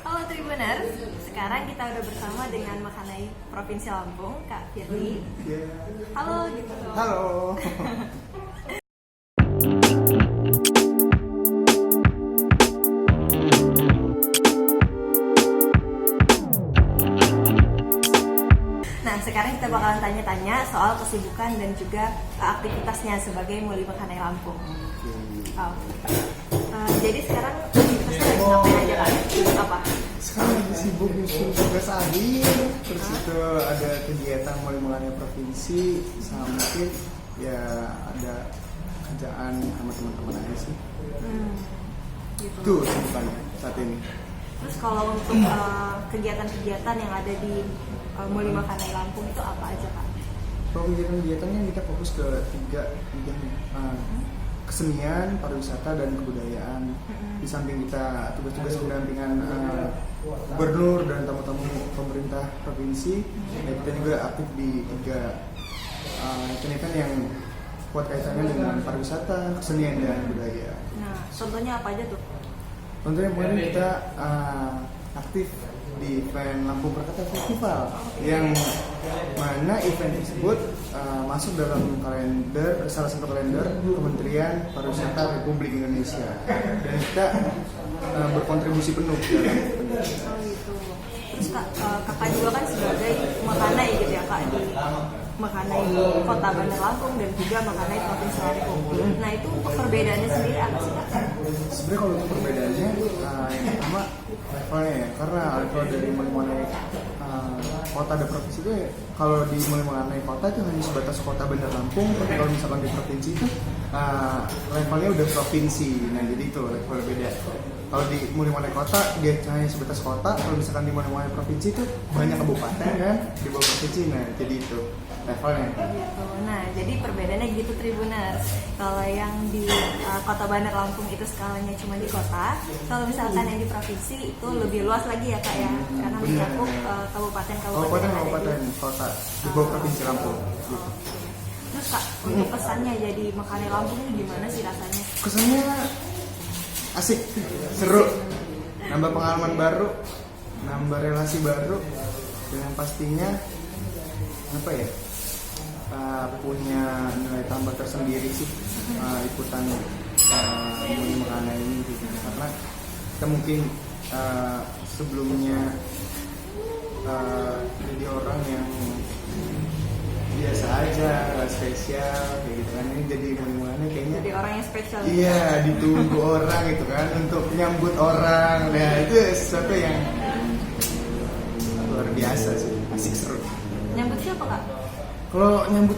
Halo Tribuners, sekarang kita udah bersama dengan Makanai Provinsi Lampung, Kak Firly. Halo gitu. Halo. Nah, sekarang kita bakalan tanya-tanya soal kesibukan dan juga aktivitasnya sebagai Muli Makanai Lampung. Jadi sekarang aktivitasnya lagi ngapain aja Kak? Apa? Sekarang lagi sibuk nyusun tugas akhir, terus itu ada kegiatan mulai provinsi, sama mungkin ya ada kerjaan sama teman-teman aja sih. Gitu. Itu sibukannya saat ini. Terus kalau untuk kegiatan-kegiatan yang ada di Muli Makanai Lampung itu apa aja Kak? Kalau kegiatan-kegiatannya kita fokus ke tiga bidang, kesenian, pariwisata, dan kebudayaan. Di samping kita tugas-tugas pendampingan gubernur dan tamu-tamu pemerintah provinsi, ya kita juga aktif di tiga event yang kuat kaitannya dengan pariwisata, kesenian, dan budaya. Nah, contohnya apa aja tuh? Contohnya kemarin kita aktif di event Lampung Krakatau Festival, yang mana event tersebut masuk dalam kalender, salah satu kalender Kementerian Pariwisata Republik Indonesia, dan kita berkontribusi penuh dalam event. Oh gitu. Terus kakak juga kan sebagai Makanai gitu ya Kak, di Makanai Kota Bandar Lampung dan juga Makanai Provinsi Lampung. Nah itu untuk perbedaannya sendiri apa sih Kak? Sebenarnya kalau untuk perbedaannya, yang pertama levelnya ya, karena level dari Makanai kota dan provinsi itu ya, kalau di Makanai kota itu hanya sebatas kota Bandar Lampung, tapi kalau misalkan di provinsi itu levelnya udah provinsi. Nah jadi itu level beda. Kalau di Makanai kota dia hanya sebatas kota, kalau misalkan di Makanai provinsi itu banyak kabupaten kan di bawah provinsi. Nah jadi itu levelnya. Gitu. Nah jadi perbedaannya gitu Tribuners. Kalau yang di Kota Bandar Lampung itu skalanya cuma di kota, kalau misalkan yang di provinsi itu lebih luas lagi ya Kak ya, karena mencakup kabupaten-kabupaten yang ada di kota di bawah provinsi Lampung. Gitu. Terus Kak, untuk pesannya jadi Makanai Lampung ini gimana sih rasanya? Kesannya asik, seru, nambah pengalaman baru, nambah relasi baru, dan yang pastinya apa ya, punya nilai tambah tersendiri sih ikutan Makanai ini gitu. Karena kita mungkin sebelumnya jadi orang yang biasa aja, gak spesial kayak gitu kan, ini jadi mulai kayaknya Jadi orang yang spesial. iya, ditunggu orang gitu kan untuk nyambut orang. Nah itu sesuatu yang luar biasa sih, asik, seru. Nyambut siapa Kak? Kalau nyambut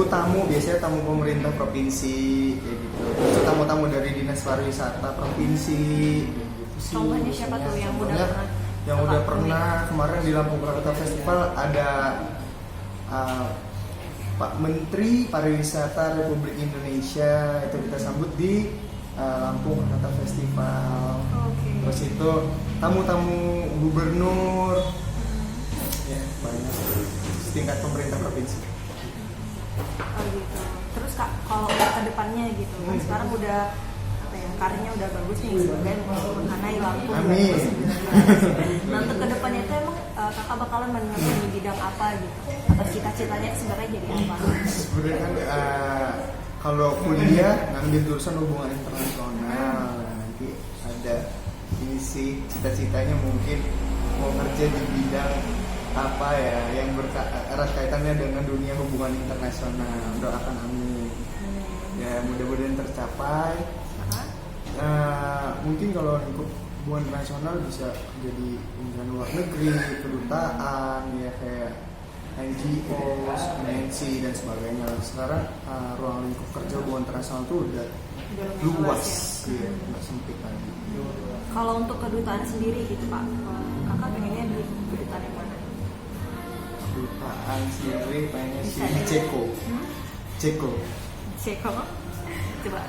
tamu, biasanya tamu pemerintah provinsi kayak gitu, terus tamu-tamu dari dinas pariwisata provinsi gitu sih. Contohnya siapa tuh yang udah Contohnya, pernah? yang udah pernah kemarin di Lampung Krakatau Festival ada Pak Menteri Pariwisata Republik Indonesia, itu kita sambut di Lampung Krakatau Festival. Oke. Terus itu tamu-tamu gubernur, ya banyak setingkat pemerintah provinsi. Oh gitu. Terus Kak, kalau ke depannya gitu, kan sekarang udah apa ya, karirnya udah bagus nih sebagai Makanai Lampung. Amin. Nah untuk ke depannya itu emang kakak bakalan menemui di bidang apa gitu? Atau cita-citanya sebenarnya jadi apa? Sebenarnya kan kalau kuliah ngambil jurusan hubungan internasional, nanti ada ini sih cita-citanya mungkin mau kerja di bidang apa ya yang erat kaitannya dengan dunia hubungan internasional. Doakan amin. Ya mudah-mudahan tercapai. Mungkin kalau lingkup hubungan internasional bisa jadi hubungan luar negeri, kedutaan, ya kayak NGO, MNC dan sebagainya. Sekarang ruang lingkup kerja hubungan internasional itu udah luas, ya, nggak sempit lagi. Kalau untuk kedutaan sendiri gitu Pak, kakak pengennya di kedutaan yang mana? Kedutaan sendiri pengennya sih Bisa di di- Ceko. Ceko, coba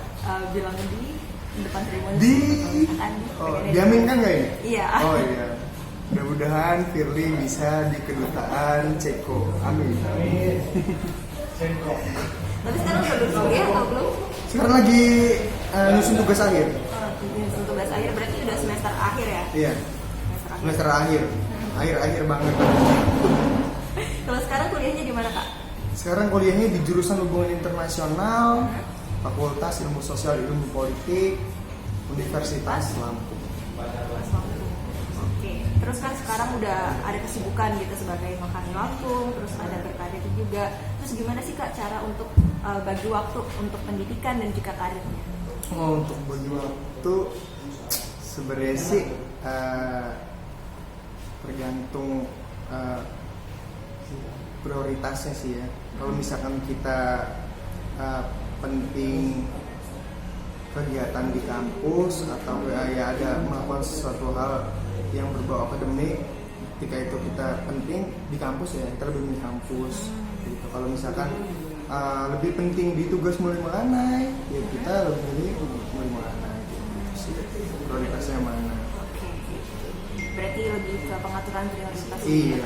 bilang di depan Tribuners. Diaminkan nggak ini? Iya. Oh iya. Mudah-mudahan Firly bisa di kedutaan Ceko. Amin. Tapi sekarang udah lulus kuliah atau belum? Sekarang lagi nyusun tugas akhir. Semester 11 akhir berarti udah semester akhir ya? Iya, semester akhir, akhir banget. Kalau sekarang kuliahnya di mana kak? Sekarang kuliahnya di jurusan Hubungan Internasional, Fakultas Ilmu Sosial Ilmu Politik, Universitas Lampung. Oke, terus kan sekarang udah ada kesibukan gitu sebagai makani Lampung, terus ada berkarir juga. Terus gimana sih kak cara untuk bagi waktu untuk pendidikan dan juga karirnya? Oh, untuk bagi waktu sebenarnya sih tergantung prioritasnya sih ya. Kalau misalkan kita penting kegiatan di kampus atau ya ada melakukan sesuatu hal yang berbau akademik, ketika itu kita penting di kampus ya kita lebih milih kampus gitu. Kalau misalkan lebih penting di tugas mulai melanai ya kita lebih milih untuk mulai melanai gitu. Prioritasnya mana? Oke, berarti lebih ke pengaturan prioritas. Iya.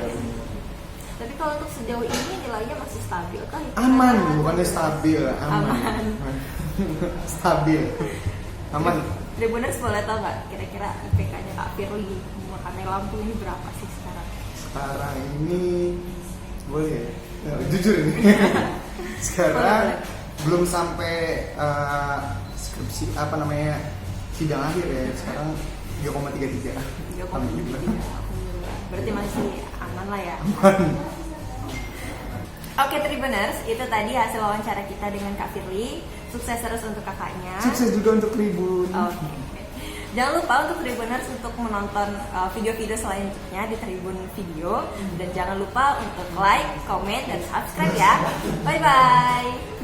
Tapi kalau untuk sejauh ini nilainya masih stabil kah? Aman, bukannya stabil, aman. Stabil, aman. Tribuners boleh tahu nggak kira-kira IPK-nya Kak Firly makani Lampung ini berapa sih sekarang? Sekarang ini boleh ya? Jujur ini. Sekarang belum sampai skripsi sidang akhir ya. Sekarang 3,33. Alhamdulillah. Berarti masih aman lah ya. Aman. Oke Tribuners, itu tadi hasil wawancara kita dengan Kak Firly. Sukses terus untuk kakaknya. Sukses juga untuk Tribun. Oke. Jangan lupa untuk Tribuners untuk menonton video-video selanjutnya di Tribun Video. Dan jangan lupa untuk like, comment, dan subscribe ya. Bye-bye.